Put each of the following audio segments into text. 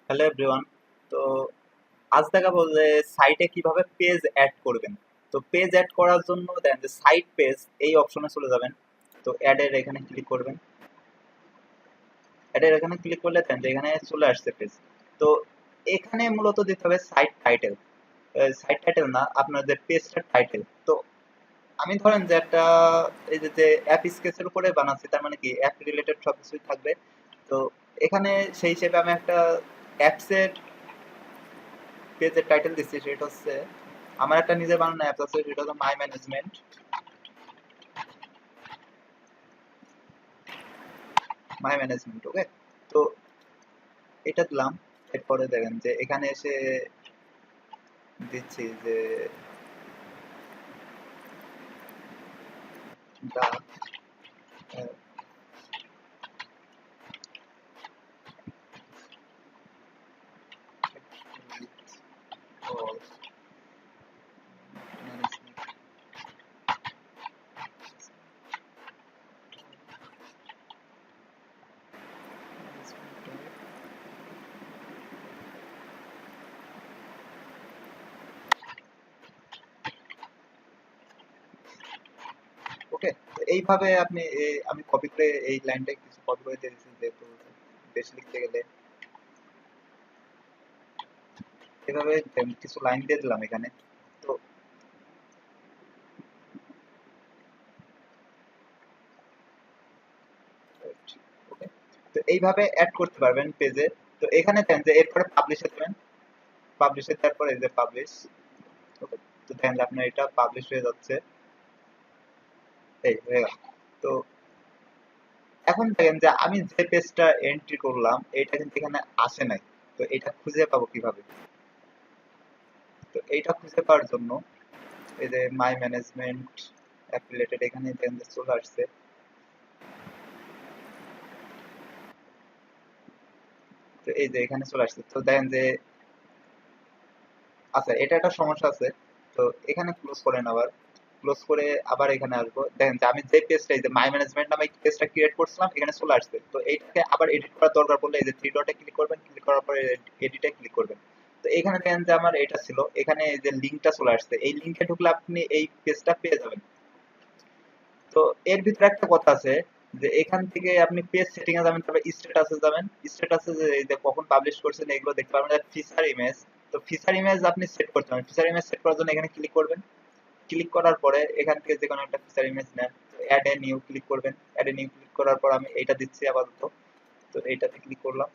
Hello everyone. তো আজ দেখাবো যে সাইটে কিভাবে পেজ অ্যাড করবেন। তো পেজ অ্যাড করার জন্য দেন যে সাইট পেজ এই অপশনে চলে যাবেন। তো অ্যাডের এখানে ক্লিক করবেন। অ্যাডের এখানে ক্লিক করলে দেন যে এখানে চলে আসছে পেজ। তো এখানে মূলত দিতে হবে সাইট টাইটেল। সাইট টাইটেল না, আপনার যে পেজটার টাইটেল। তো আমি ধরেন যে একটা এই যে অ্যাপ স্কেচের উপরে বানাচ্ছি, তার মানে কি অ্যাপ রিলেটেড সব কিছুই থাকবে। তো এখানে সেই হিসেবে আমি একটা অ্যাপসের পেজের টাইটেল দিচ্ছি, সেটা হচ্ছে আমার একটা নিজের বানানো অ্যাপ আছে, সেটা হলো মাই ম্যানেজমেন্ট। ওকে, তো এটা দিলাম। এরপরে দেখেন যে এখানে এসে দিচ্ছি যে দা ওকে। তো এইভাবে আপনি আমি কপি করে এই লাইনটা কিছু কপি করে দিয়ে দিচ্ছি, যেহেতু বেশি লিখতে গেলে এভাবে কিছু লাইন দিয়ে দিলাম এখানে। তো ওকে, তো এইভাবে অ্যাড করতে পারবেন পেজে। তো এখানে দেন যে এরপরে পাবলিশে দেবেন। পাবলিশে দেওয়ার পরে এই যে পাবলিশ। ওকে, তো দেখেন যে আপনার এটা পাবলিশ হয়ে যাচ্ছে। এই হয়ে গেল। তো এখন দেখেন যে আমি যে পেজটা এন্ট্রি করলাম এটা কিন্তু এখানে আসে নাই। তো এটা খুঁজে পাবো কিভাবে? তো এইটা খুঁজে পাওয়ার জন্য এই যে মাই ম্যানেজমেন্ট অ্যাপ রিলেটেড এখানে দেখেন যে চলে আসছে। তো এই যে এখানে চলে আসছে। তো দেখেন যে আচ্ছা, এটা একটা সমস্যা আছে। তো এখানে ক্লোজ করেন, আবার ক্লোজ করে আবার এখানে আসবো। দেখেন যে আমি যে পেজটা এই যে মাই ম্যানেজমেন্ট নামে পেজটা ক্রিয়েট করছিলাম এখানে চলে আসছে। তো এইটাকে আবার এডিট করার দরকার পড়লে এই যে থ্রি ডটে ক্লিক করবেন, ক্লিক করার পরে এডিটে ক্লিক করবেন। তো এখানে দেখেন যে আমার এটা ছিল, এখানে এই যে লিঙ্কটা চলে আসছে, এই লিঙ্কে ঢুকলে আপনি এই পেজটা পেয়ে যাবেন। তো এর ভিতরে একটা কথা আছে যে এখান থেকে আপনি পেজ সেটিং এ যাবেন, তারপর স্ট্যাটাসে যাবেন। স্ট্যাটাসে যে এই যে কখন পাবলিশ করছেন এগুলো দেখতে পারবেন। ফিচার ইমেজ, তো ফিচার ইমেজ আপনি সেট করতে পারেন। ফিচার ইমেজ সেট করার জন্য এখানে ক্লিক করবেন। ক্লিক করার পরে এখান থেকে যে কোনো একটা ফিচার ইমেজ নেন। অ্যাড এ নিউ ক্লিক করবেন। অ্যাড এ নিউ ক্লিক করার পর আমি এইটা দিচ্ছি আপাতত। তো এইটাতে ক্লিক করলাম।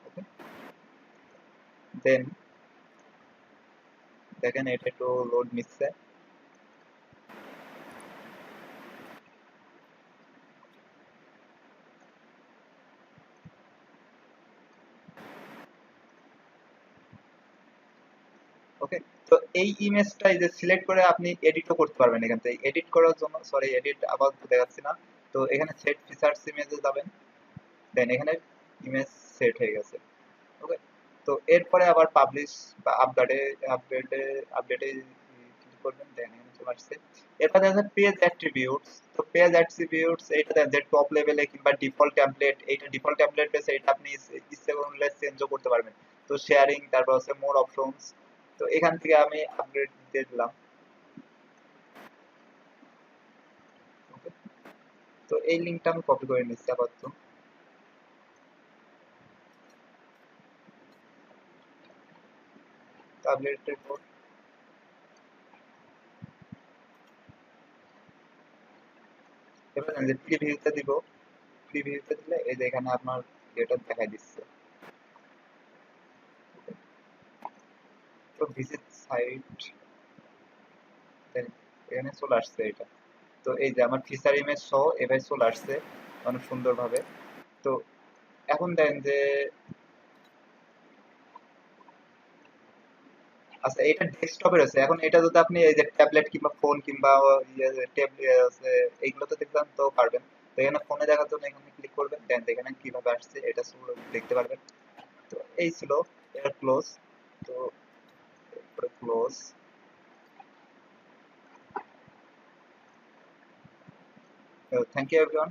ওকে, দেন দেখেন এটা একটু লোড নিচ্ছে। ওকে, তো এই ইমেজটা এই যে সিলেক্ট করে আপনি এডিটও করতে পারবেন। এখান থেকে এডিট করার জন্য, সরি এডিট আবার দেখাচ্ছি না। তো এখানে সেট ফিচার্স ইমেজে যাবেন। দেন এখানে ইমেজ সেট হয়ে গেছে। ওকে, তো এরপরে আবার পাবলিশ বা আপডেটে আপডেটে ক্লিক করবেন। দেন এখানে চলে আসছে। এরপর দেখা যাচ্ছে পেজ অ্যাট্রিবিউটস। তো পেজ অ্যাট্রিবিউটস এইটা দেন যে টপ লেভেলে কিংবা ডিফল্ট টেমপ্লেট, এইটা ডিফল্ট টেমপ্লেট পেজ, এটা আপনি ইচ্ছে করলে চেঞ্জও করতে পারবেন। তো শেয়ারিং, তারপর হচ্ছে মোর অপশনস। তো এখান থেকে আমি আপগ্রেড দিয়ে দিলাম। ওকে, তো এই লিঙ্কটা আমি কপি করে নিচ্ছি আপাতত। আপডেটের পর এবার যে প্রিভিউতে দিব। প্রিভিউতে দিলে এই যে এখানে আপনার এটা দেখাই দিচ্ছে। তো ভিজিট সাইট, এখানে চলে আসছে এটা। তো এই যে আমার ফিচার ইমেজ সহ এভাবে চলে আসছে অনেক সুন্দরভাবে। তো এখন দেখেন যে আচ্ছা, এটা ডেস্কটপে রয়েছে। এখন এটা যদি আপনি এই যে ট্যাবলেট কিংবা ফোন কিংবা এইগুলোতে দেখতে তো পারবেন। তো এখানে ফোনে দেখার জন্য এখানে ক্লিক করবেন। দেন এখানে কিভাবে আসছে এটা দেখতে পারবেন। তো এই ছিল এটা ক্লোজ। তো এরপরে ক্লোজ। Thank you everyone.